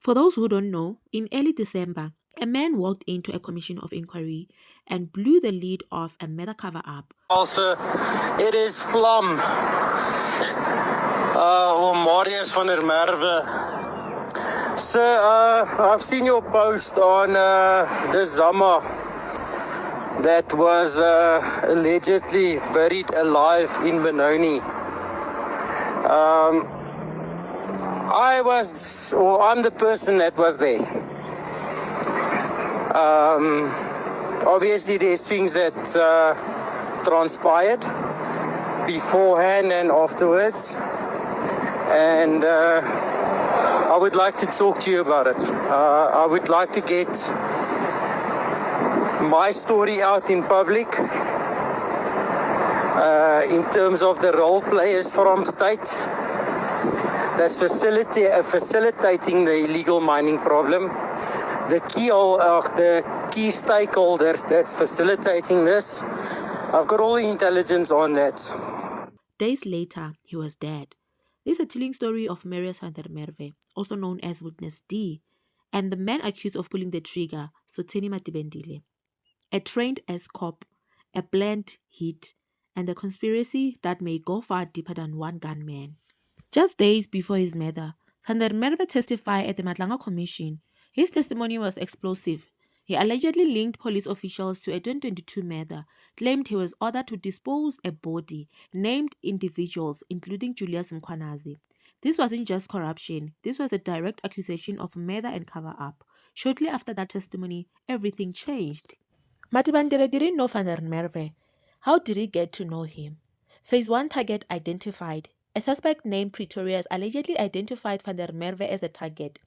For those who don't know, in early December, a man walked into a commission of inquiry and blew the lid off a murder cover-up. Also, it is Vlam, or Marius van der Merwe. Sir, I've seen your post on the Zama that was allegedly buried alive in Benoni. I'm the person that was there. Obviously, there's things that transpired beforehand and afterwards, and I would like to talk to you about it. I would like to get my story out in public in terms of the role players from state that's facilitating the illegal mining problem, the key stakeholders that's facilitating this. I've got all the intelligence on that. Days later, he was dead. This is a telling story of Marius van der Merwe, also known as Witness D, and the man accused of pulling the trigger, Sotheni Matipandile. A trained S-cop, a planned hit, and a conspiracy that may go far deeper than one gunman. Just days before his murder, van der Merwe testified at the Madlanga Commission. His testimony was explosive. He allegedly linked police officials to a 2022 murder, claimed he was ordered to dispose a body, named individuals, including Julius Mkhwanazi. This wasn't just corruption, this was a direct accusation of murder and cover-up. Shortly after that testimony, everything changed. Matipandile didn't know van der Merwe. How did he get to know him? Phase 1 target identified. A suspect named Pretorius allegedly identified van der Merwe as a target.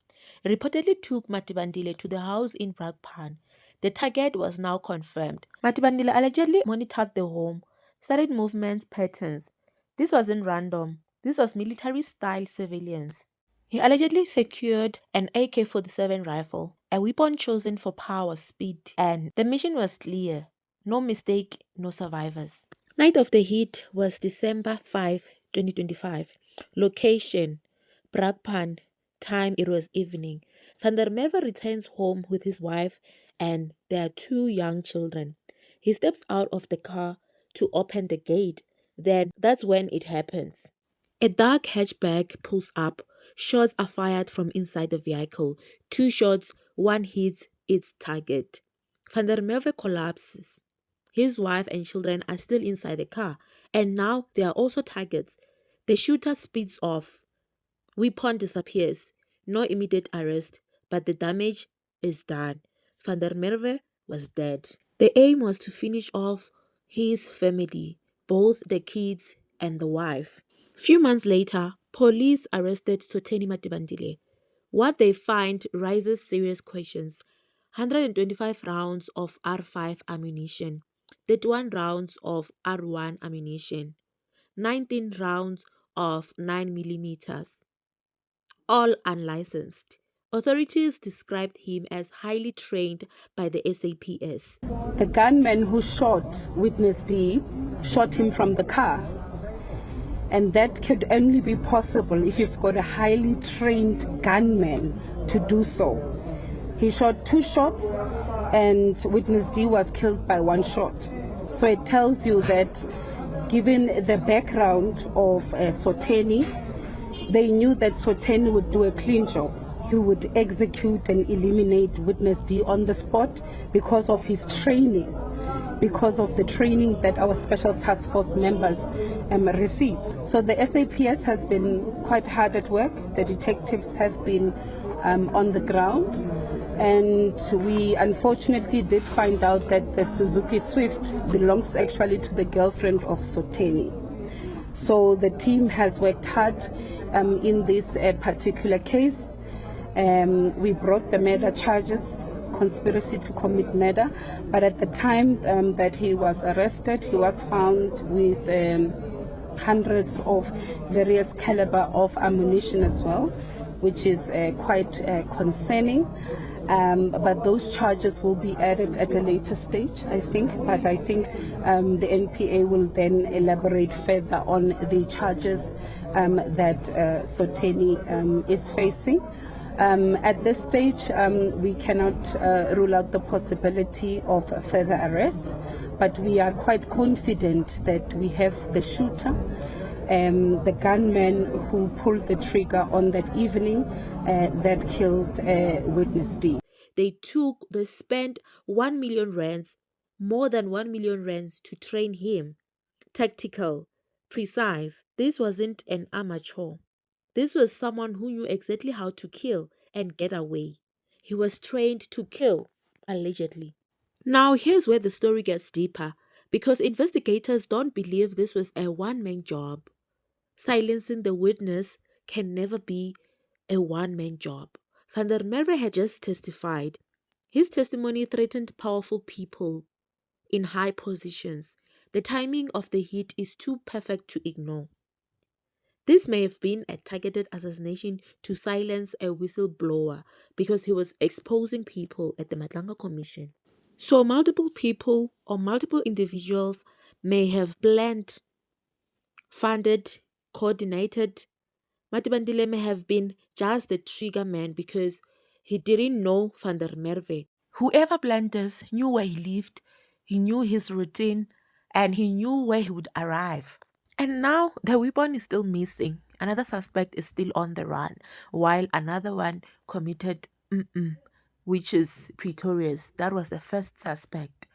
He reportedly took Matipandile to the house in Brakpan. The target was now confirmed. Matipandile allegedly monitored the home, studied movements patterns. This wasn't random. This was military-style surveillance. He allegedly secured an AK-47 rifle, a weapon chosen for power, speed, and the mission was clear. No mistake, no survivors. Night of the hit was December 5, 2025. Location, Brakpan. Time, it was evening. Van der Merwe returns home with his wife and their 2 young children. He steps out of the car to open the gate. Then that's when it happens. A dark hatchback pulls up. Shots are fired from inside the vehicle. 2 shots, one hits its target. Van der Merwe collapses. His wife and children are still inside the car, and now they are also targets. The shooter speeds off. Weapon disappears. No immediate arrest, but the damage is done. Van der Merwe was dead. The aim was to finish off his family, both the kids and the wife. Few months later, police arrested Sotheni Matipandile. What they find raises serious questions. 125 rounds of R5 ammunition, 31 rounds of R1 ammunition, 19 rounds of 9mm, all unlicensed. Authorities described him as highly trained by the SAPS. The gunman who shot Witness D shot him from the car. And that could only be possible if you've got a highly trained gunman to do so. He shot 2 shots and Witness D was killed by 1 shot. So it tells you that given the background of Sotheni, they knew that Sotheni would do a clean job. He would execute and eliminate Witness D on the spot because of his training, because of the training that our special task force members receive. So the SAPS has been quite hard at work. The detectives have been on the ground, and we unfortunately did find out that the Suzuki Swift belongs actually to the girlfriend of Sotheni. So the team has worked hard in this particular case. We brought the murder charges, conspiracy to commit murder, but at the time that he was arrested, he was found with hundreds of various caliber of ammunition as well, which is quite concerning. But those charges will be added at a later stage, I think. But I think the NPA will then elaborate further on the charges that Sotheni is facing. At this stage, we cannot rule out the possibility of further arrests, but we are quite confident that we have the shooter, the gunman who pulled the trigger on that evening that killed witness D. They spent 1 million rands, more than 1 million rands, to train him. Tactical, precise. This wasn't an amateur. This was someone who knew exactly how to kill and get away. He was trained to kill, allegedly. Now, here's where the story gets deeper, because investigators don't believe this was a one-man job. Silencing the witness can never be a one-man job. Van der Merwe had just testified. His testimony threatened powerful people in high positions. The timing of the hit is too perfect to ignore. This may have been a targeted assassination to silence a whistleblower because he was exposing people at the Madlanga Commission. So multiple people or multiple individuals may have planned, funded, coordinated. Matipandile may have been just the trigger man because he didn't know Van der Merwe. Whoever planned this knew where he lived, he knew his routine, and he knew where he would arrive. And now the weapon is still missing. Another suspect is still on the run, while another one committed which is Pretorius. That was the first suspect,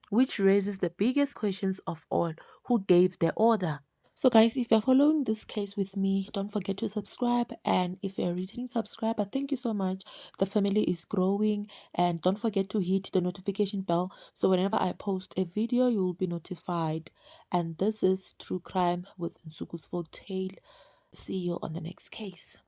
which raises the biggest questions of all. Who gave the order? So guys, if you're following this case with me, don't forget to subscribe. And if you're a returning subscriber, thank you so much. The family is growing. And don't forget to hit the notification bell so whenever I post a video, you will be notified. And this is True Crime with Nsuku's Folk Tale. See you on the next case.